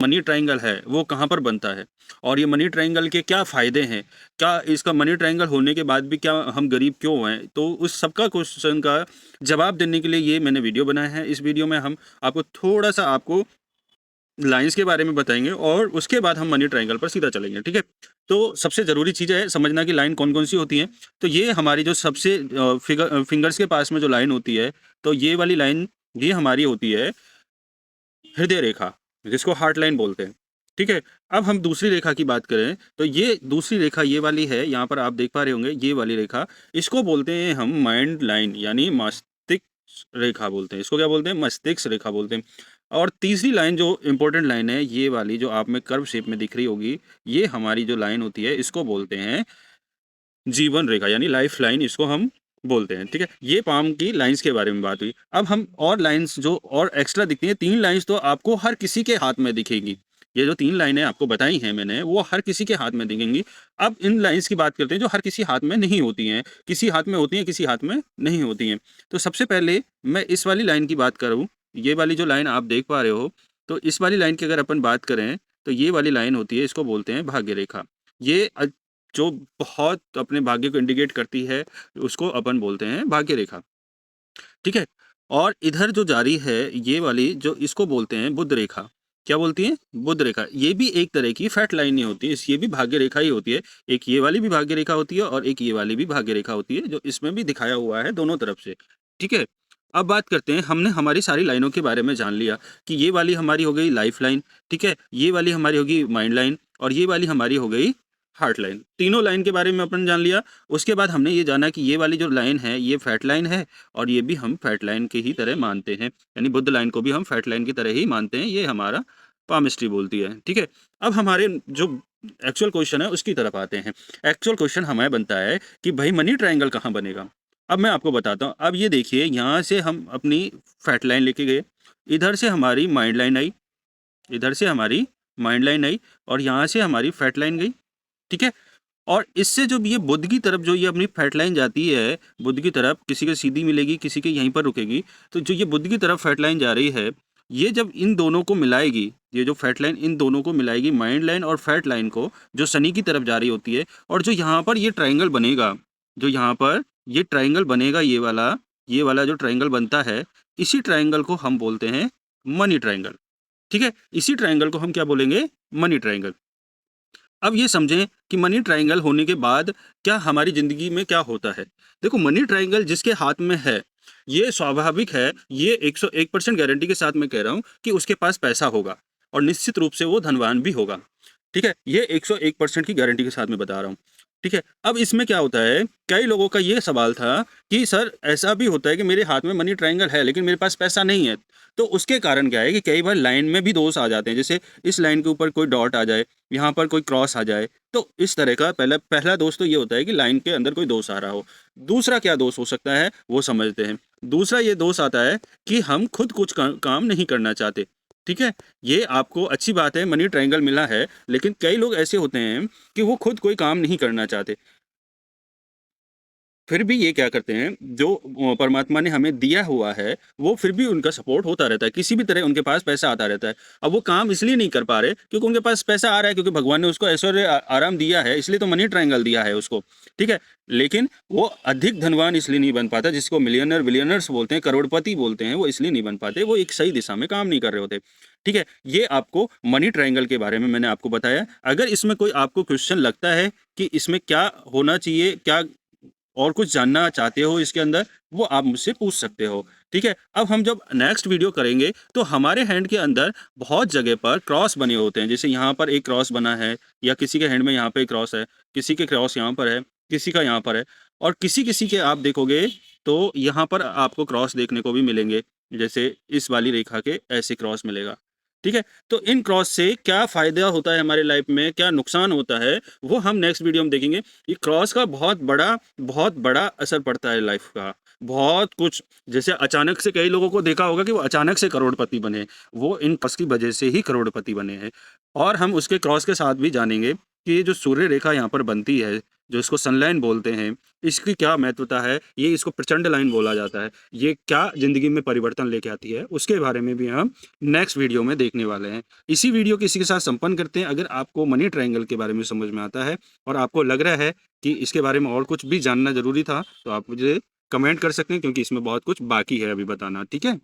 Money triangle है वो कहाँ पर बनता है और ये मनी ट्रायंगल के क्या फ़ायदे हैं? क्या इसका मनी ट्रायंगल होने के बाद भी क्या हम गरीब क्यों हैं? तो उस सबका क्वेश्चन का जवाब देने के लिए ये मैंने वीडियो बनाया है। इस वीडियो में हम आपको थोड़ा-सा आपको लाइन्स के बारे में बताएँगे और उसके बाद हम मनी ट्रायंगल पर सीधा चलेंगे, ठीक है? तो सबसे ज़रूरी चीज़ है समझना कि लाइन कौन-कौन सी होती हैं। तो ये हमारी जो सबसे फिंगर्स के पास में जो लाइन होती है, तो ये वाली लाइन ये हमारी होती है हृदय रेखा, जिसको हार्ट लाइन बोलते हैं, ठीक है? अब हम दूसरी रेखा की बात करें, तो ये दूसरी रेखा ये वाली है, यहाँ पर आप देख पा रहे होंगे ये वाली रेखा, इसको बोलते हैं हम माइंड लाइन यानी मस्तिष्क रेखा बोलते हैं। इसको क्या बोलते हैं? मस्तिष्क रेखा बोलते हैं। और तीसरी लाइन जो इम्पोर्टेंट लाइन है, ये वाली जो आप में कर्व शेप में दिख रही होगी, ये हमारी जो लाइन होती है, इसको बोलते हैं जीवन रेखा यानी लाइफ लाइन इसको हम बोलते हैं, ठीक है? ये पाम की लाइन्स के बारे में बात हुई। अब हम और लाइन्स जो और एक्स्ट्रा दिखती हैं, 3 लाइन्स तो आपको हर किसी के हाथ में दिखेगी। ये जो 3 लाइनें आपको बताई हैं मैंने, वो हर किसी के हाथ में दिखेंगी। अब इन लाइन्स की बात करते हैं जो हर किसी हाथ में नहीं होती हैं। किसी हाथ में होती हैं, किसी हाथ में नहीं होती हैं। तो सबसे पहले मैं इस वाली लाइन की बात करूँ, ये वाली जो लाइन आप देख पा रहे हो, तो इस वाली लाइन की अगर अपन बात करें, तो ये वाली लाइन होती है, इसको बोलते हैं भाग्य रेखा। ये जो बहुत अपने भाग्य को इंडिकेट करती है, उसको अपन बोलते हैं भाग्य रेखा, ठीक है? और इधर जो जारी है, ये वाली जो इसको बोलते हैं बुध रेखा। क्या बोलती हैं? बुध रेखा। ये भी एक तरह की फैट लाइन ही होती है, ये भी भाग्य रेखा ही होती है। एक ये वाली भी भाग्य रेखा होती है और एक ये वाली भी भाग्य रेखा होती है, जो इसमें भी दिखाया हुआ है दोनों तरफ से, ठीक है? अब बात करते हैं, हमने हमारी सारी लाइनों के बारे में जान लिया कि ये वाली हमारी हो गई लाइफ लाइन, ठीक है? ये वाली हमारी होगी माइंड लाइन और ये वाली हमारी हो गई हार्ट लाइन। तीनों लाइन के बारे में अपन जान लिया। उसके बाद हमने ये जाना कि ये वाली जो लाइन है, ये फैट लाइन है और ये भी हम फैट लाइन के ही तरह मानते हैं। यानी बुध लाइन को भी हम फैट लाइन की तरह ही मानते हैं, ये हमारा पामिस्ट्री बोलती है, ठीक है? अब हमारे जो एक्चुअल क्वेश्चन है उसकी तरफ आते हैं। एक्चुअल क्वेश्चन हमें बनता है कि भाई मनी ट्रायंगल कहाँ बनेगा? अब मैं आपको बताता हूँ। अब ये देखिए, यहाँ से हम अपनी फैट लाइन लेके गए, इधर से हमारी माइंड लाइन आई, इधर से हमारी माइंड लाइन आई और यहाँ से हमारी फैट लाइन गई, ठीक है? और इससे जो ये बुध की तरफ जो ये अपनी फैट लाइन जाती है, बुध की तरफ किसी के सीधी मिलेगी, किसी के यहीं पर रुकेगी। तो जो ये बुध की तरफ फैट लाइन जा रही है, ये जब इन दोनों को मिलाएगी, ये जो फैट लाइन इन दोनों को मिलाएगी, माइंड लाइन और फैट लाइन को, जो शनि की तरफ जा रही होती है, और जो यहाँ पर ये ट्रायंगल बनेगा, जो यहाँ पर ये ट्रायंगल बनेगा, ये वाला जो ट्रायंगल बनता है, इसी ट्रायंगल को हम बोलते हैं मनी ट्रायंगल, ठीक है? इसी ट्रायंगल को हम क्या बोलेंगे? Money triangle. अब ये समझें कि मनी ट्रायंगल होने के बाद क्या हमारी ज़िंदगी में क्या होता है? देखो, मनी ट्रायंगल जिसके हाथ में है, ये स्वाभाविक है, ये 101% गारंटी के साथ मैं कह रहा हूँ कि उसके पास पैसा होगा और निश्चित रूप से वो धनवान भी होगा, ठीक है? ये 101% की गारंटी के साथ मैं बता रहा हूँ, ठीक है? अब इसमें क्या होता है, कई लोगों का ये सवाल था कि सर ऐसा भी होता है कि मेरे हाथ में मनी ट्रायंगल है लेकिन मेरे पास पैसा नहीं है। तो उसके कारण क्या है कि कई बार लाइन में भी दोष आ जाते हैं, जैसे इस लाइन के ऊपर कोई डॉट आ जाए, यहाँ पर कोई क्रॉस आ जाए, तो इस तरह का पहला दोष तो ये होता है कि लाइन के अंदर कोई दोष आ रहा हो। दूसरा क्या दोष हो सकता है, वो समझते हैं। दूसरा ये दोष आता है कि हम खुद कुछ काम नहीं करना चाहते, ठीक है? ये आपको अच्छी बात है, मनी ट्रायंगल मिला है, लेकिन कई लोग ऐसे होते हैं कि वो खुद कोई काम नहीं करना चाहते। फिर भी ये क्या करते हैं, जो परमात्मा ने हमें दिया हुआ है, वो फिर भी उनका सपोर्ट होता रहता है, किसी भी तरह उनके पास पैसा आता रहता है। अब वो काम इसलिए नहीं कर पा रहे क्योंकि उनके पास पैसा आ रहा है, क्योंकि भगवान ने उसको ऐश्वर्य आराम दिया है, इसलिए तो मनी ट्रायंगल दिया है उसको, ठीक है? लेकिन वो अधिक धनवान इसलिए नहीं बन पाता, जिसको मिलियनर बिलियनर्स बोलते हैं, करोड़पति बोलते हैं, वो इसलिए नहीं बन पाते, वो एक सही दिशा में काम नहीं कर रहे होते, ठीक है? ये आपको मनी ट्रायंगल के बारे में मैंने आपको बताया। अगर इसमें कोई आपको क्वेश्चन लगता है कि इसमें क्या होना चाहिए, क्या और कुछ जानना चाहते हो इसके अंदर, वो आप मुझसे पूछ सकते हो, ठीक है? अब हम जब नेक्स्ट वीडियो करेंगे, तो हमारे हैंड के अंदर बहुत जगह पर क्रॉस बने होते हैं, जैसे यहाँ पर एक क्रॉस बना है या किसी के हैंड में यहाँ पे क्रॉस है, किसी के क्रॉस यहाँ पर है, किसी का यहाँ पर है, और किसी-किसी के आप देखोगे तो यहाँ पर आपको क्रॉस देखने को भी मिलेंगे, जैसे इस वाली रेखा के ऐसे क्रॉस मिलेगा, ठीक है? तो इन क्रॉस से क्या फ़ायदा होता है हमारे लाइफ में, क्या नुकसान होता है, वो हम नेक्स्ट वीडियो में देखेंगे। ये क्रॉस का बहुत बड़ा असर पड़ता है लाइफ का, बहुत कुछ। जैसे अचानक से कई लोगों को देखा होगा कि वो अचानक से करोड़पति बने, वो इन क्रॉस की वजह से ही करोड़पति बने हैं। और हम उसके क्रॉस के साथ भी जानेंगे कि ये जो सूर्य रेखा यहाँ पर बनती है, जो इसको सनलाइन बोलते हैं, इसकी क्या महत्वता है, ये इसको प्रचंड लाइन बोला जाता है, ये क्या ज़िंदगी में परिवर्तन लेके आती है, उसके बारे में भी हम नेक्स्ट वीडियो में देखने वाले हैं। इसी वीडियो को इसी के साथ संपन्न करते हैं। अगर आपको मनी ट्रायंगल के बारे में समझ में आता है और आपको लग रहा है कि इसके बारे में और कुछ भी जानना ज़रूरी था, तो आप मुझे कमेंट कर सकते हैं, क्योंकि इसमें बहुत कुछ बाकी है अभी बताना, ठीक है?